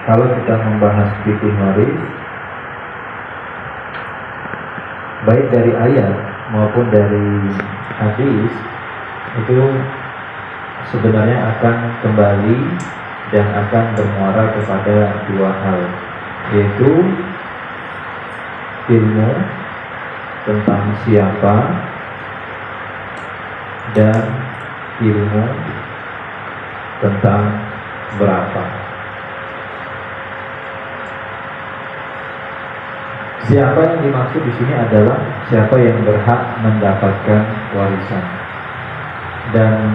kalau kita membahas fikih waris, baik dari ayat maupun dari hadis, itu sebenarnya akan kembali dan akan bermuara kepada dua hal, yaitu ilmu tentang siapa dan ilmu tentang berapa. Siapa yang dimaksud di sini adalah siapa yang berhak mendapatkan warisan, dan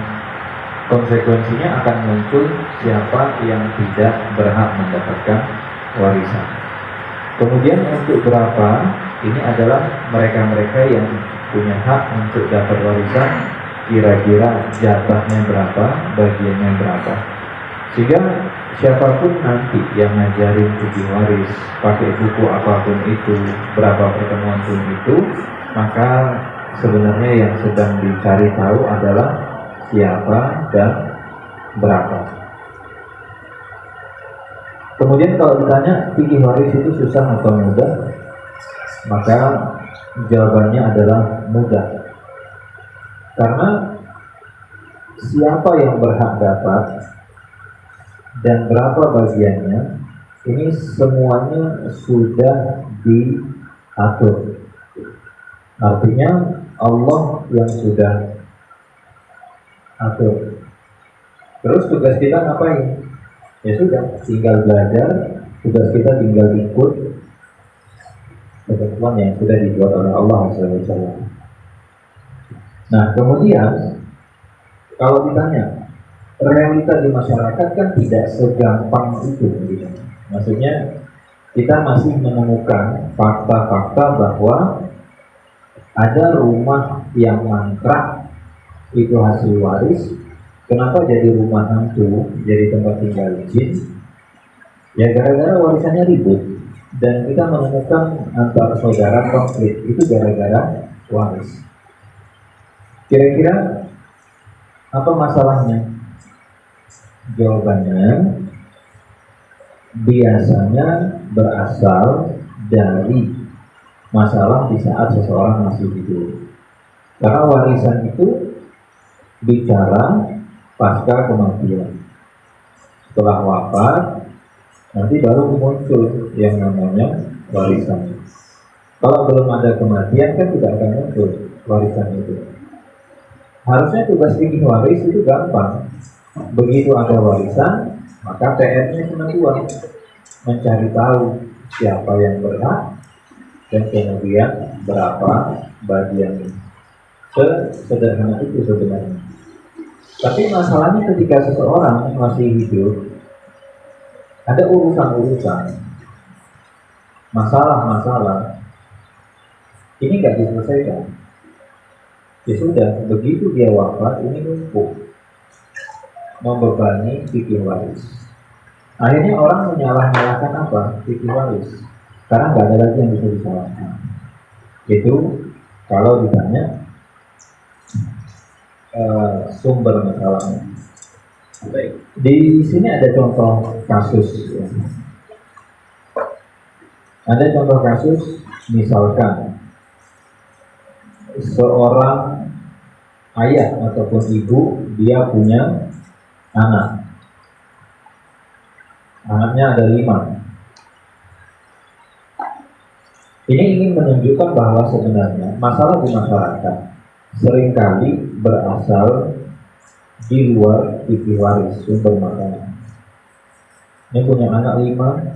konsekuensinya akan muncul siapa yang tidak berhak mendapatkan warisan. Kemudian untuk berapa, ini adalah mereka-mereka yang punya hak untuk dapat warisan, kira-kira jatahnya berapa, bagiannya berapa. Sehingga siapapun nanti yang ngajarin fikih waris, pakai buku apapun itu, berapa pertemuan pun itu, maka sebenarnya yang sedang dicari tahu adalah siapa dan berapa. Kemudian kalau ditanya fikih waris itu susah atau mudah, maka jawabannya adalah mudah. Karena siapa yang berhak dapat dan berapa bagiannya, ini semuanya sudah diatur. Artinya Allah yang sudah atur. Terus tugas kita ngapain? Ya sudah, tinggal belajar. Tugas kita tinggal ikut ketentuan yang sudah dibuat oleh Allah SWT. Nah, kemudian kalau ditanya, realita di masyarakat kan tidak segampang itu, gitu. Maksudnya kita masih menemukan fakta-fakta bahwa ada rumah yang mangkrak itu hasil waris. Kenapa jadi rumah hantu, jadi tempat tinggal jin? Ya gara-gara warisannya ribut. Dan kita menemukan antar saudara konflik itu gara-gara waris. Kira-kira apa masalahnya? Jawabannya biasanya berasal dari masalah di saat seseorang masih hidup. Karena warisan itu bicara pasca kematian. Setelah wafat, nanti baru muncul yang namanya warisan. Kalau belum ada kematian kan tidak akan muncul warisan itu. Harusnya tugas fikih waris itu gampang. Begitu ada warisan, maka PR-nya cuma dua, mencari tahu siapa yang berhak dan kemudian berapa bagiannya. Sederhana itu sebenarnya. Tapi masalahnya ketika seseorang masih hidup, ada urusan-urusan, masalah-masalah, ini nggak diselesaikan. Ya sudah, begitu dia wafat, ini numpuk, membebani fikih waris. Akhirnya orang menyalah-nyalahkan apa? Fikih waris. Karena nggak ada lagi yang bisa disalahkan. Itu kalau ditanya sumber masalahnya. Baik. Di sini ada contoh kasus. Ya. Ada contoh kasus, misalkan seorang ayah ataupun ibu, dia punya anak. Anaknya ada 5. Ini ingin menunjukkan bahwa sebenarnya masalah di masyarakat seringkali berasal di luar fikih waris, sumber masalah. Ini punya anak 5,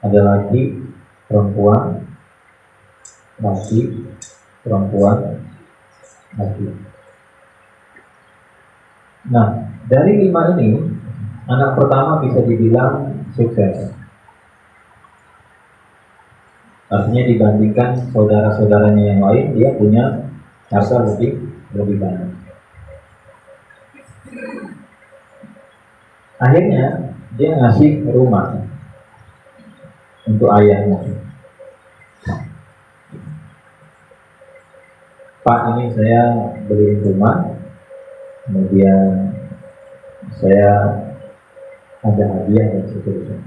ada laki, perempuan, laki, perempuan, laki. Nah, dari 5 ini, anak pertama bisa dibilang sukses. Artinya dibandingkan saudara-saudaranya yang lain, dia punya harta lebih banyak. Akhirnya dia ngasih rumah untuk ayahnya. Pak, ini saya beli rumah, kemudian saya ada hadiah dan seterusnya.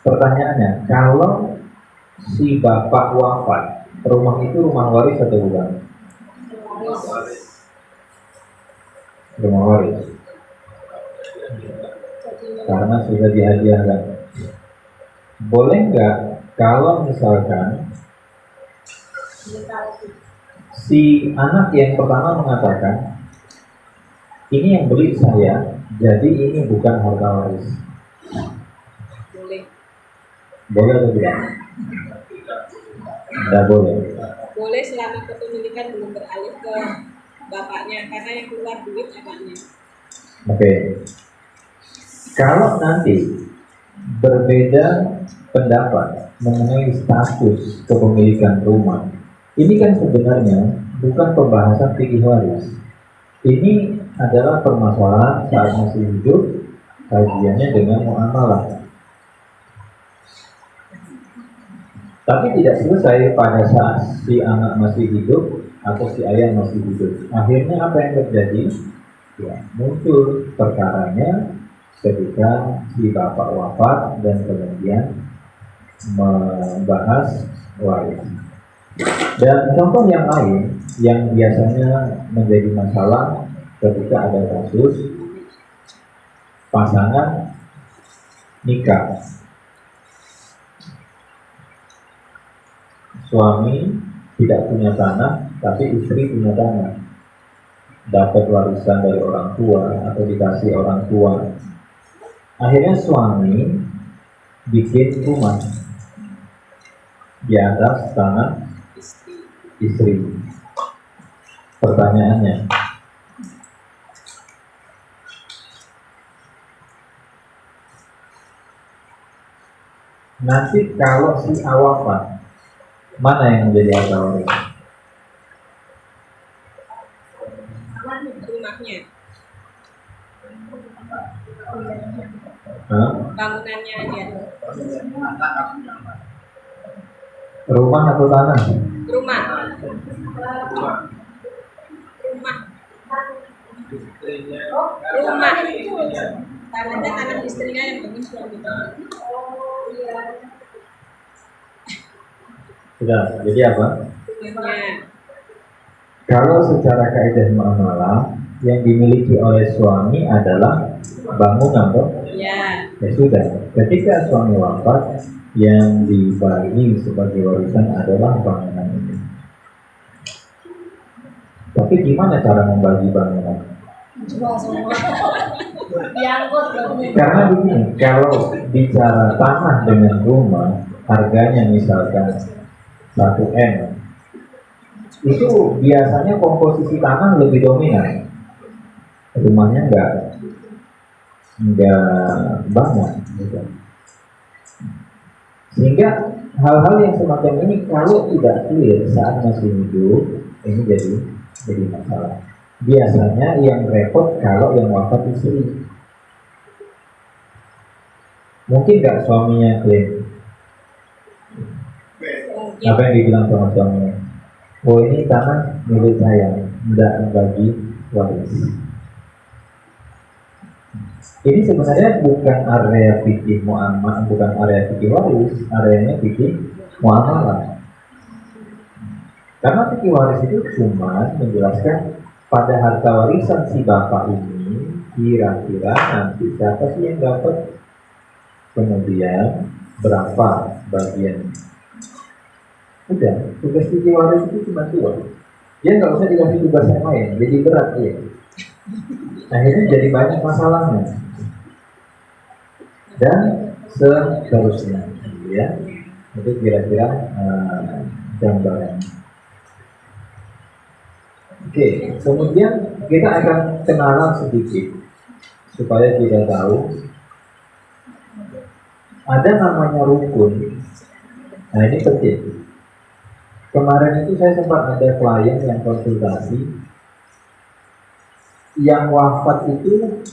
Pertanyaannya, kalau si bapak wafat, rumah itu rumah waris atau bukan? Rumah waris. Karena sudah dihadiahkan. Boleh nggak kalau misalkan si anak yang pertama mengatakan, ini yang beli saya, jadi ini bukan harta waris. Boleh atau tidak? Tidak boleh. Boleh selama kepemilikan belum beralih ke bapaknya, karena yang keluar duit anaknya. Oke. Kalau nanti berbeda pendapat mengenai status kepemilikan rumah, ini kan sebenarnya bukan pembahasan fikih waris. Ini adalah permasalahan saat masih hidup, kajiannya dengan muamalah. Tapi tidak selesai pada saat si anak masih hidup atau si ayah masih hidup. Akhirnya apa yang terjadi? Ya, muncul perkaranya ketika si bapak wafat dan kemudian membahas waris. Dan contoh yang lain yang biasanya menjadi masalah ketika ada kasus pasangan nikah, suami tidak punya tanah tapi istri punya tanah, dapat warisan dari orang tua atau dikasih orang tua. Akhirnya suami bikin rumah di atas tanah istri. Pertanyaannya, nanti kalau si wafat, mana yang menjadi harta waris? Rumahnya. Bangunannya aja. Rumah atau tanah? Rumah. Tanahnya tanah istrinya yang bangun suami. Sudah, jadi apa? Rumahnya. Kalau secara kaidah muamalah yang dimiliki oleh suami adalah bangunan, toh? Ya. Ya sudah. Ketika suami wafat, yang dibagi sebagai warisan adalah bangunan ini. Tapi gimana cara membagi bangunan? Karena begini, kalau bicara tanah dengan rumah, harganya misalkan 1 M, itu biasanya komposisi tanah lebih dominan, rumahnya enggak banyak gitu. Sehingga hal-hal yang semacam ini kalau tidak clear saat masih hidup, ini jadi masalah. Biasanya yang repot kalau yang wafat istri. Mungkin nggak suaminya klaim? Apa yang dibilang sama suaminya? Oh, ini tanah milik saya, tidak membagi waris. Ini sebenarnya bukan area fikih muamalah, bukan area fikih waris, areanya fikih muamalah. Karena fikih waris itu cuma menjelaskan pada harta warisan si bapak ini kira-kira nanti siapa sih yang dapat, kemudian berapa bagian. Udah, tugas fikih waris itu cuma 2. Dia nggak usah dikasih tugas yang lain, jadi berat ya. Akhirnya jadi banyak masalahnya dan seterusnya, ya. Itu kira-kira gambaran. Oke, kemudian kita akan kenalan sedikit supaya kita tahu ada namanya rukun. Nah, ini penting. Kemarin itu saya sempat ada klien yang konsultasi, yang wafat itu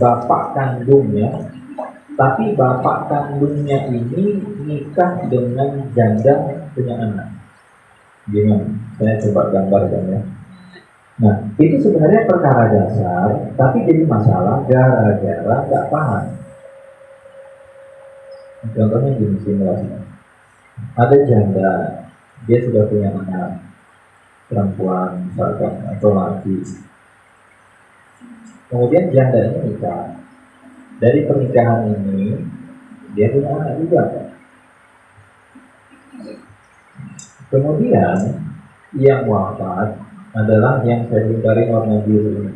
bapak kandungnya, tapi bapak kandungnya ini nikah dengan janda punya anak. Gimana? Saya coba gambarkan ya. Nah, itu sebenarnya perkara dasar, tapi jadi masalah gara-gara nggak paham. Contohnya gini simulasinya. Ada janda, dia sudah punya anak perempuan misalkan atau laki. Kemudian janda ini nikah. Dari pernikahan ini dia punya anak juga. Kemudian yang wafat adalah yang saya lingkari warna biru ini.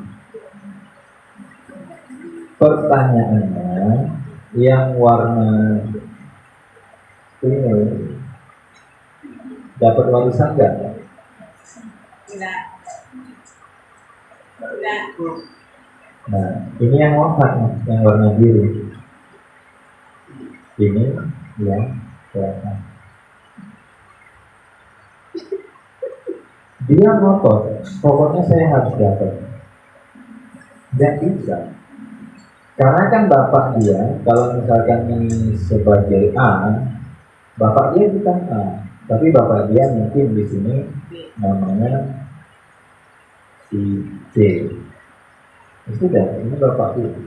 Pertanyaannya, yang warna ini dapat warisan nggak? Enggak. Enggak. Nah, ini yang wafat, yang warna biru. Ini yang wafat. Dia ngotot, pokoknya saya harus dapat. Dan bisa. Karena kan bapak dia, kalau misalkan ini sebagai A, bapak dia bukan A, tapi bapak dia mungkin di sini namanya si C. Sudah, ini bapak ibu.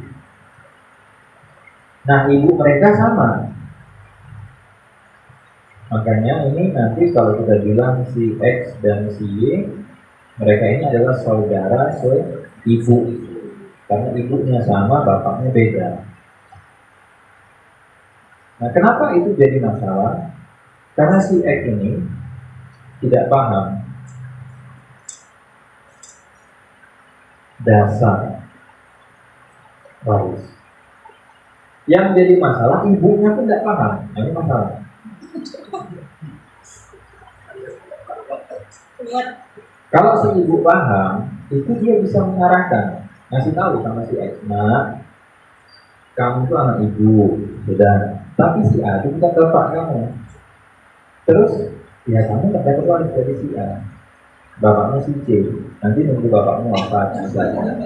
Nah, ibu mereka sama. Makanya ini nanti kalau kita bilang si X dan si Y, mereka ini adalah saudara seibu. Karena ibunya sama, bapaknya beda. Nah, kenapa itu jadi masalah? Karena si X ini tidak paham dasar waris. Yang jadi masalah, ibunya pun tidak paham. Nah, ini masalah. Kalau si ibu paham, itu dia bisa mengarahkan, ngasih tahu sama si X, nah, kamu itu anak ibu, sudah. Tapi si A itu bukan bapak kamu. Terus, ya kamu tidak dapat waris dari si A. Bapaknya si C. Nanti nunggu bapakmu wafat misalnya.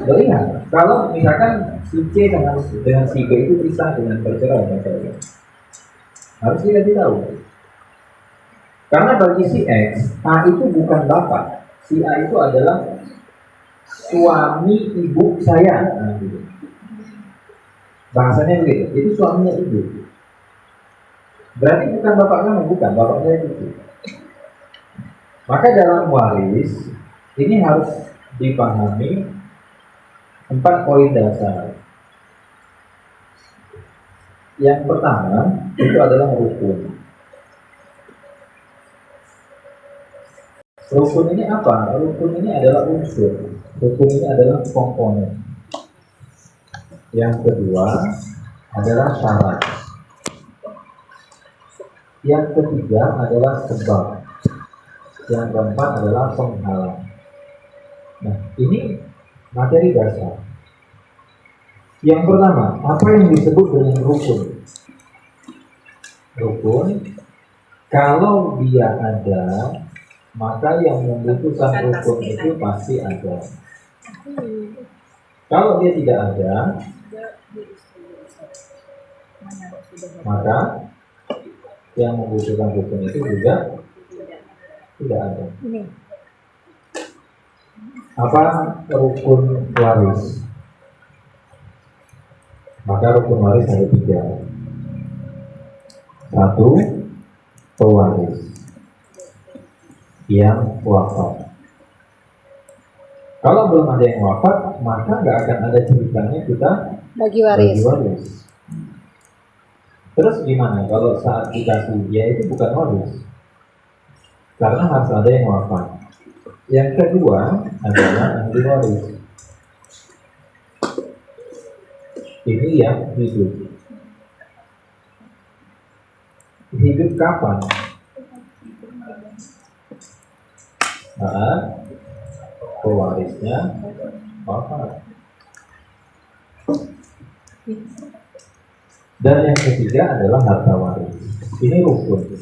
Lihat, kalau misalkan si C dengan si B itu bisa dengan bercerai misalnya, harus dikasih tahu. Karena bagi si X, A itu bukan bapak. Si A itu adalah suami ibu saya. Nah, gitu. Bahasanya begitu. Itu suaminya ibu. Berarti bukan bapak kamu, bukan bapak saya itu. Maka dalam waris ini harus dipahami 4 poin dasar. Yang pertama itu adalah rukun. Rukun ini apa? Rukun ini adalah unsur. Rukun ini adalah komponen. Yang kedua adalah syarat. Yang ketiga adalah sebab. Yang keempat adalah penghalang. Nah, ini materi dasar. Yang pertama, apa yang disebut dengan rukun? Rukun, kalau dia ada, maka yang membutuhkan rukun itu pasti ada. Kalau dia tidak ada, maka yang membutuhkan rukun itu juga tidak ada. Apa rukun waris? Maka rukun waris ada 3. 1, pewaris yang wafat. Kalau belum ada yang wafat, maka nggak akan ada ceritanya kita bagi waris. Terus gimana kalau saat dikasih dia itu bukan waris? Karena harus ada yang wafat. Yang kedua adalah ahli waris. Ini yang hidup. Hidup kapan? Saat pewarisnya wafat. Dan yang ketiga adalah harta waris. Ini rukun.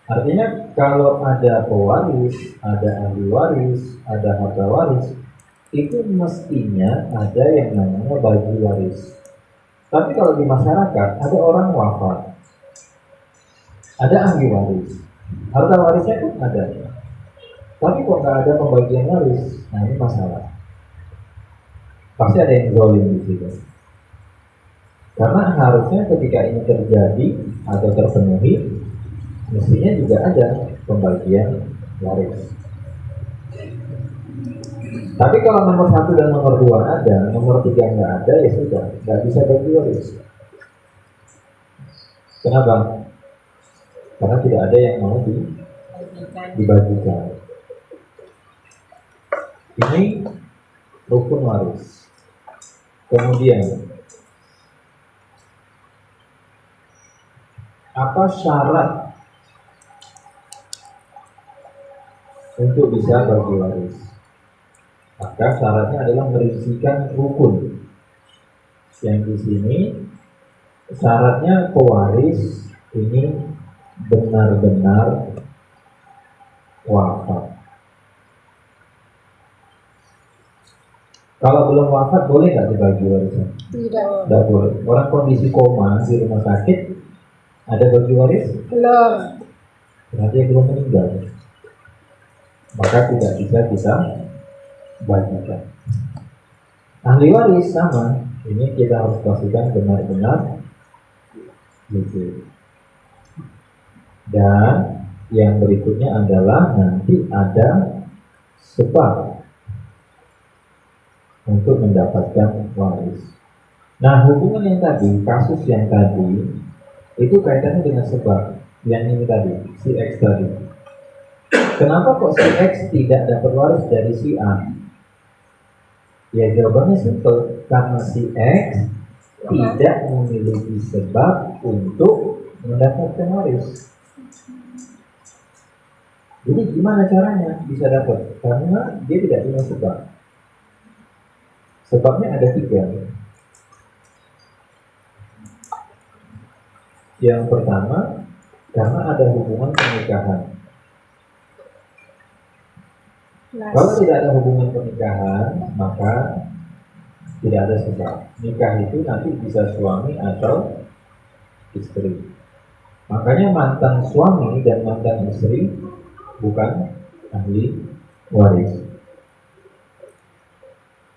Artinya kalau ada pewaris, ada ahli waris, ada harta waris, itu mestinya ada yang namanya bagi waris. Tapi kalau di masyarakat ada orang wafat, ada ahli waris, Harta warisnya pun ada. Tapi kok nggak ada pembagian waris? Nah ini masalah. Pasti ada yang zalim di situ. Karena harusnya ketika ini terjadi atau terpenuhi, mestinya juga ada pembagian waris. Tapi kalau nomor 1 dan nomor 2 ada, nomor 3 nggak ada, ya sudah, nggak bisa bagi waris. Kenapa? Karena tidak ada yang mau dibagikan. Ini rukun waris. Kemudian, apa syarat untuk bisa bagi waris? Maka syaratnya adalah merisikan rukun. Yang di sini syaratnya pewaris ini benar-benar wafat. Kalau belum wafat boleh nggak dibagi warisan? Tidak boleh. Orang kondisi koma di rumah sakit ada bagi waris? Belum. Berarti dia belum meninggal. Maka tidak bisa kita bagikan. Ahli waris sama. Ini kita harus pastikan benar-benar gitu. Dan yang berikutnya adalah nanti ada sebab untuk mendapatkan waris. Nah, hubungan yang tadi, kasus yang tadi, itu kaitannya dengan sebab. Yang ini tadi, si X tadi. Kenapa kok si X tidak dapat waris dari si A? Ya jawabannya simpel, karena si X tidak memiliki sebab untuk mendapatkan waris. Jadi gimana caranya bisa dapat? Karena dia tidak punya sebab. Sebabnya ada 3. Yang pertama, karena ada hubungan pernikahan. Kalau tidak ada hubungan pernikahan, maka tidak ada sebab. Nikah itu nanti bisa suami atau istri. Makanya mantan suami dan mantan istri bukan ahli waris.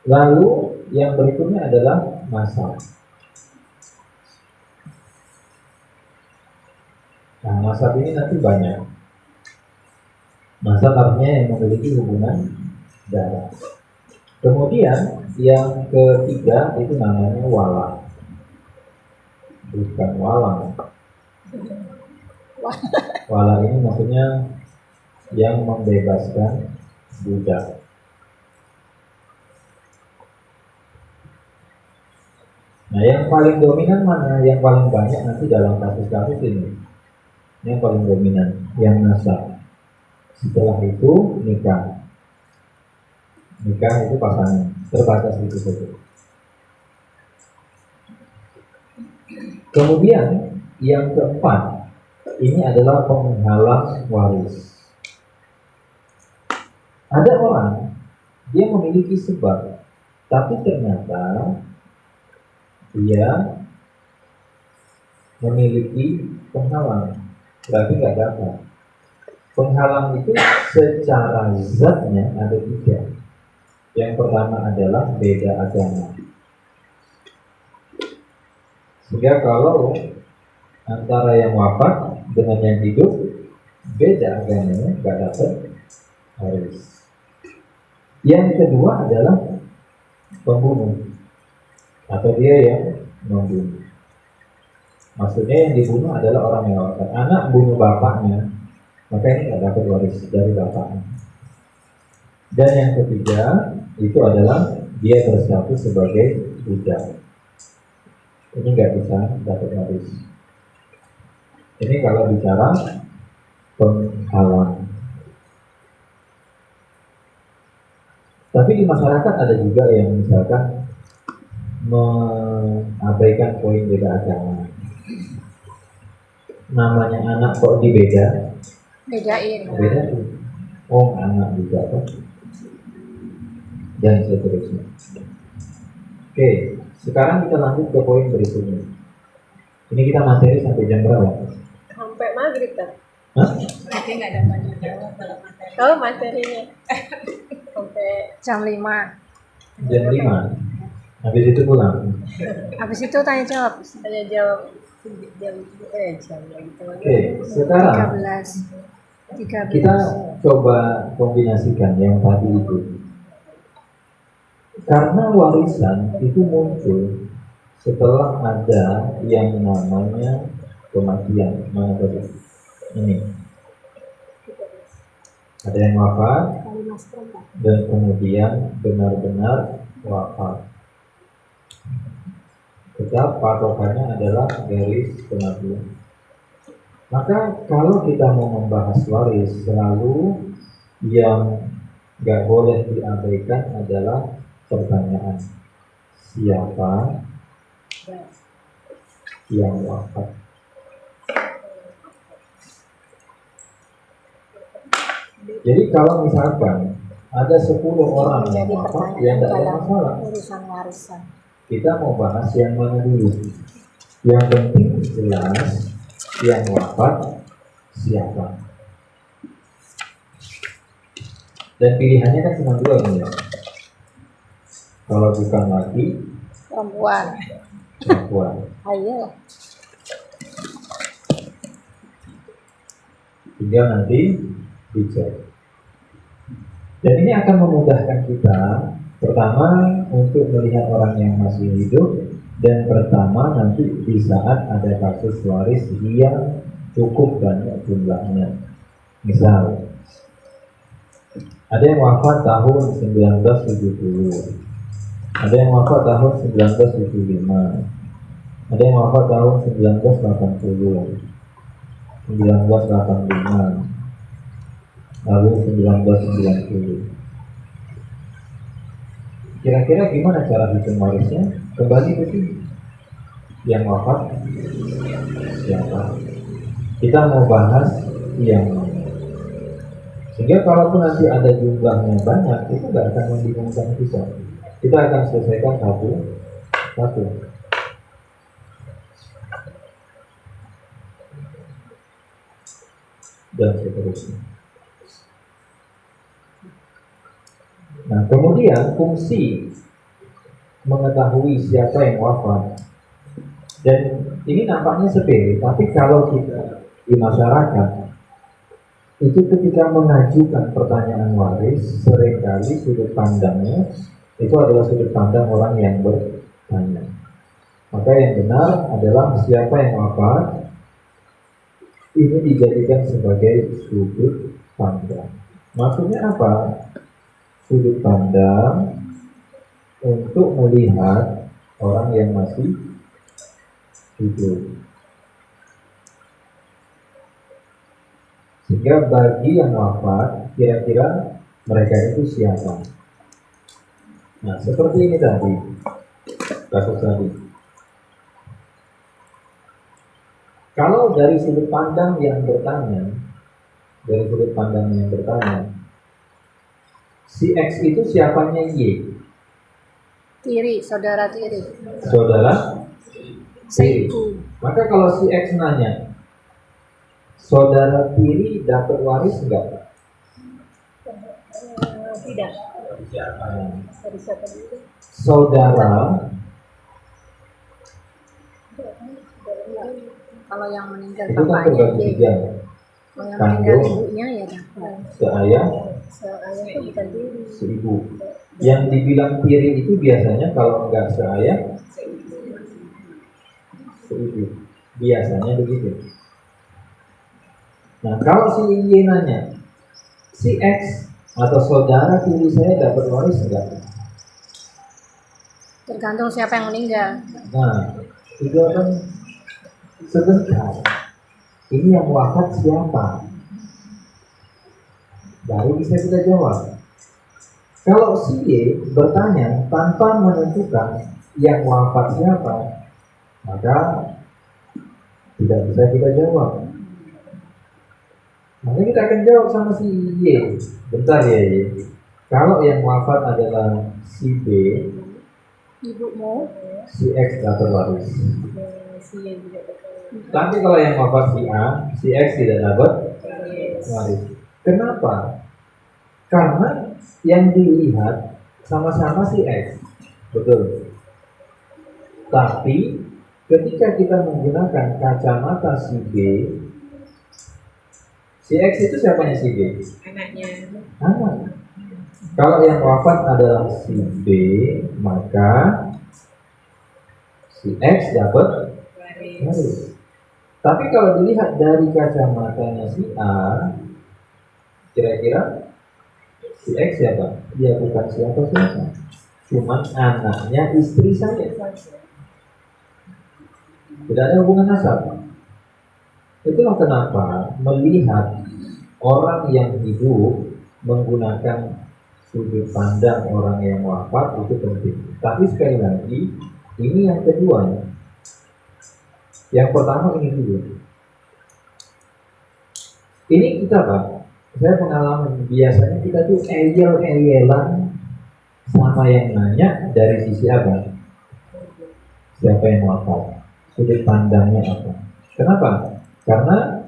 Lalu yang berikutnya adalah nasab. Nah, nasab ini nanti banyak. Nasab artinya yang memiliki hubungan darah. Kemudian yang ketiga itu namanya wala. Bukan walang. Wala ini maksudnya yang membebaskan budak. Nah, yang paling dominan mana? Yang paling banyak nanti dalam kasus-kasus ini. Yang paling dominan, yang nasab. Setelah itu nikah. Nikah itu pasangan, terbatas itu saja. Kemudian yang keempat, ini adalah penghalang waris. Ada orang, dia memiliki sebab, tapi ternyata dia memiliki penghalang, berarti nggak dapat. Penghalang itu secara zatnya ada 3. Yang pertama adalah beda agama. Sehingga kalau antara yang wafat dengan yang hidup beda agamanya, nggak dapat waris. Yang kedua adalah pembunuh atau dia yang membunuh. Maksudnya yang dibunuh adalah orang yang wafat. Anak bunuh bapaknya, maka ini nggak dapat waris dari bapaknya. Dan yang ketiga itu adalah dia berstatus sebagai budak. Ini nggak bisa dapat waris. Ini kalau bicara penghalang. Tapi di masyarakat ada juga yang misalkan mengabaikan poin beda agama. Namanya anak kok dibeda? Bedain. Oh, anak juga kan? Dan seterusnya. Oke, sekarang kita lanjut ke poin berikutnya. Ini kita materi sampai jam berapa? Sampai maghrib kan? Hah? Nanti nggak ada banyak jawab kalau materi. Oh, materinya sampai jam 5. Jam 5. Habis itu pulang. Habis itu tanya jawab. Tanya jawab jam jam gitu. Oke, sekarang 13. kita coba kombinasikan yang tadi itu. Karena warisan itu muncul setelah ada yang namanya kematian. Mana tadi? Ini. Ada yang wafat dan kemudian benar-benar wafat. Tetap patokannya adalah garis kematian. Maka kalau kita mau membahas waris, selalu yang nggak boleh diabaikan adalah pertanyaan siapa yang wafat. Jadi kalau misalkan ada 10 orang yang Jadi wafat, pertanyaan ya tidak ada dalam masalah. urusan warisan. Kita mau bahas yang mana dulu? Yang penting jelas yang wafat siapa. Dan pilihannya kan cuma 2 nih ya. Kalau bukan laki, Perempuan. perempuan. Ayo. Tinggal nanti dicek. Dan ini akan memudahkan kita pertama untuk melihat orang yang masih hidup, dan pertama nanti di saat ada kasus waris yang cukup banyak jumlahnya. Misal ada yang wafat tahun 1970, ada yang wafat tahun 1975, ada yang wafat tahun 1980, 1985, lalu 1990. Kira-kira gimana cara hitung warisnya? Kembali ke sini. Yang wafat siapa? Kita mau bahas yang mana? Sehingga kalaupun nanti ada jumlahnya banyak, itu nggak akan membingungkan kita. Kita akan selesaikan satu. Dan seterusnya. Nah, kemudian fungsi mengetahui siapa yang wafat. Dan ini nampaknya sepele, tapi kalau kita di masyarakat itu ketika mengajukan pertanyaan waris, seringkali sudut pandangnya itu adalah sudut pandang orang yang bertanya. Maka yang benar adalah siapa yang wafat ini dijadikan sebagai sudut pandang. Maksudnya apa? Sudut pandang untuk melihat orang yang masih hidup. Sehingga bagi yang wafat, kira-kira mereka itu siapa? Nah, seperti ini tadi, kasus tadi. Kalau dari sudut pandang yang bertanya, si X itu siapanya Y? Tiri, saudara tiri. Saudara tiri. Maka kalau si X nanya, saudara tiri dapat waris enggak? Tidak. Dari siapa dulu? Saudara, Kalau yang meninggal itu kan bapaknya terbagi dia. tiga. Kalau yang meninggal Kandung, ibunya ya dapat. seayah, Seayah itu bukan tiri. seibu. Yang dibilang tiri itu biasanya kalau enggak seayah, seibu. Biasanya begitu. Nah, kalau si Y nanya, si X atau saudara tiri saya dapat waris enggak? Tergantung siapa yang meninggal. Nah, itu kan sebentar. Ini yang wafat siapa? Baru bisa kita jawab. Kalau si Y bertanya tanpa menentukan yang wafat siapa, maka tidak bisa kita jawab. Maka kita akan jawab sama si Y. Bentar ya Y. Kalau yang wafat adalah si B, Ibumu si X dapat waris. si Y juga betul. Tapi kalau yang wafat si A, si X tidak dapat waris. Kenapa? Karena yang dilihat sama-sama si X, betul. Tapi ketika kita menggunakan kacamata si B, si X itu siapanya si B? Anaknya. Anak. Kalau yang wafat adalah si B, maka si X dapat waris. Tapi kalau dilihat dari kacamatanya si A, kira-kira si X siapa? Dia bukan siapa-siapa, cuman anaknya istri saya. Tidak ada hubungan nasab. Itulah kenapa melihat orang yang hidup menggunakan sudut pandang orang yang wafat itu penting. Tapi sekali lagi, ini yang kedua. Yang pertama ini dulu. Ini kita Pak, saya pengalaman biasanya kita tuh eyel-eyelan sama yang nanya dari sisi apa? Siapa yang wafat? Sudut pandangnya apa? Kenapa? Karena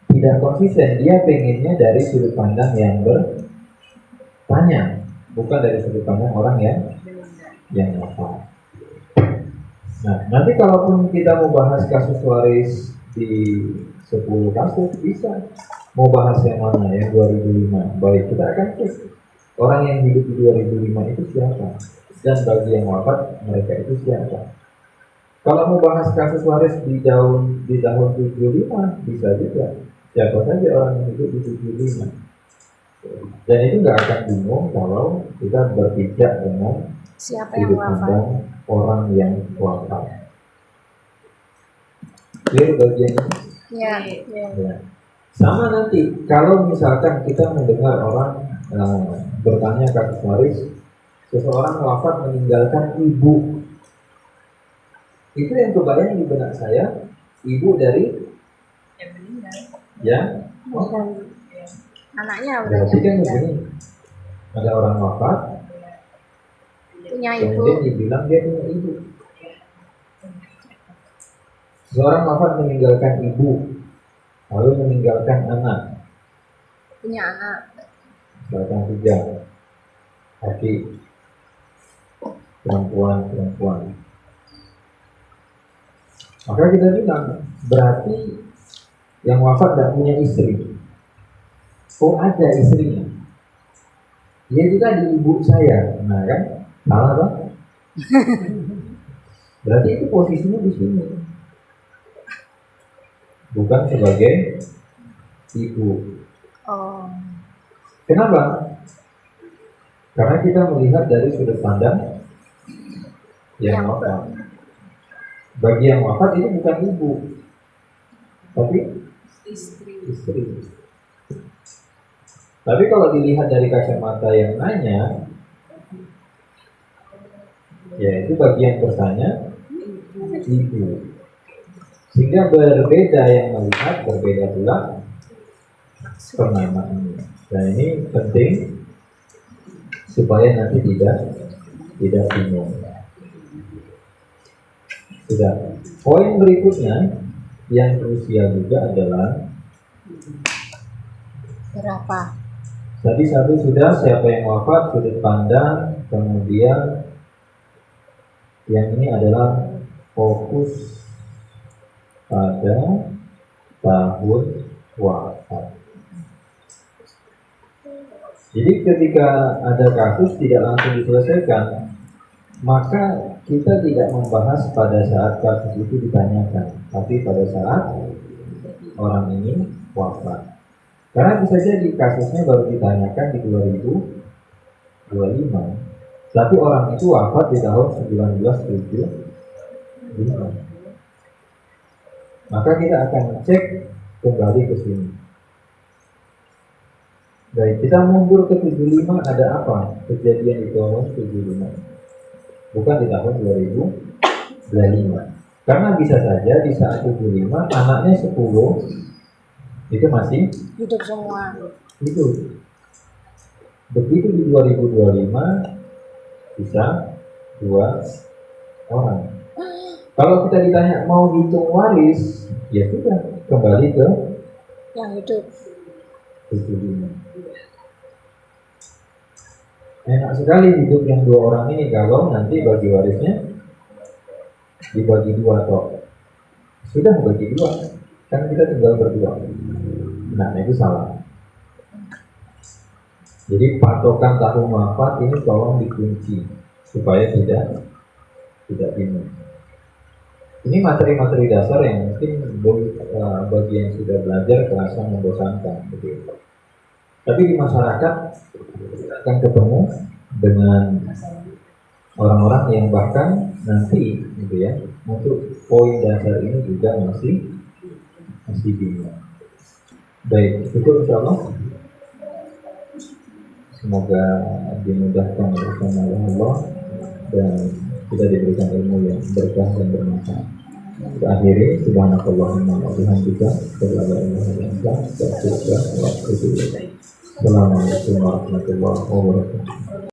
tidak konsisten. Dia pengennya dari sudut pandang yang bertanya, bukan dari sudut pandang orang yang wafat. Nah, nanti kalaupun kita mau bahas kasus waris di 10 kasus bisa. Mau bahas yang mana? Yang 2005. Baik, kita akan cek orang yang hidup di 2005 itu siapa, dan bagi yang wafat mereka itu siapa. Kalau mau bahas kasus waris di tahun 75 bisa juga. Siapa saja orang yang hidup di 75. Dan itu nggak akan bingung kalau kita berpijak dengan Siapa yang sudut wafat? pandang orang yang wafat. Clear bagian ini? Ya. Ya. Sama nanti kalau misalkan kita mendengar orang bertanya kasus waris, seseorang wafat meninggalkan ibu, itu yang kebayang di benak saya, ibu dari Yang meninggal. yang Bukan. Anaknya berarti kan meninggal. begini, ada orang wafat, Punya ibu. kemudian dibilang dia punya ibu. Seorang wafat meninggalkan ibu, lalu meninggalkan anak, Punya anak. misalkan 3, laki, perempuan. Maka kita bilang berarti yang wafat tidak punya istri. Oh, ada istrinya. Dia juga di ibu saya. Nah kan, salah Bang? Berarti itu posisinya di sini, bukan sebagai ibu. Oh. Kenapa? Karena kita melihat dari sudut pandang yang wafat. Bagi yang wafat itu bukan ibu, tapi istri. Tapi kalau dilihat dari kacamata yang nanya, ya itu bagi yang bertanya ibu. Sehingga berbeda yang melihat, berbeda pula penamaannya. Dan ini penting supaya nanti tidak bingung. Sudah. Poin berikutnya yang krusial juga adalah Berapa? tadi satu sudah, siapa yang wafat, sudut pandang, kemudian yang ini adalah fokus pada tahun wafat. Jadi ketika ada kasus tidak langsung diselesaikan, maka kita tidak membahas pada saat kasus itu ditanyakan, tapi pada saat orang ini wafat. Karena bisa jadi kasusnya baru ditanyakan di 2025, tapi orang itu wafat di tahun 1975. Maka kita akan cek kembali ke sini. Baik, kita mundur ke 75, ada apa kejadian di tahun 75? Bukan di tahun 2025. Karena bisa saja di saat 75 anaknya 10 itu masih Hidup semua. hidup. Begitu di 2025 bisa 2 orang. Kalau kita ditanya mau hitung waris, ya sudah kembali ke Yang hidup. 75. Enak sekali hidup yang dua orang ini kalau nanti bagi warisnya dibagi dua atau sudah bagi dua, kan kita tinggal berdua. Nah itu salah. Jadi patokan tahun wafat ini tolong dikunci supaya tidak bingung. Ini materi-materi dasar yang mungkin bagi yang sudah belajar terasa membosankan, gitu. Tapi di masyarakat akan ketemu dengan orang-orang yang bahkan nanti, gitu ya, untuk poin dasar ini juga masih bingung. Baik, itu insya Allah. Semoga dimudahkan oleh Allah dan kita diberikan ilmu yang berkah dan bermanfaat. Akhiri, subhanakallahumma wa bihamdika, asyhadu an la ilaha illa anta, astaghfiruka wa atubu ilaik. Assalamualaikum warahmatullahi wabarakatuh.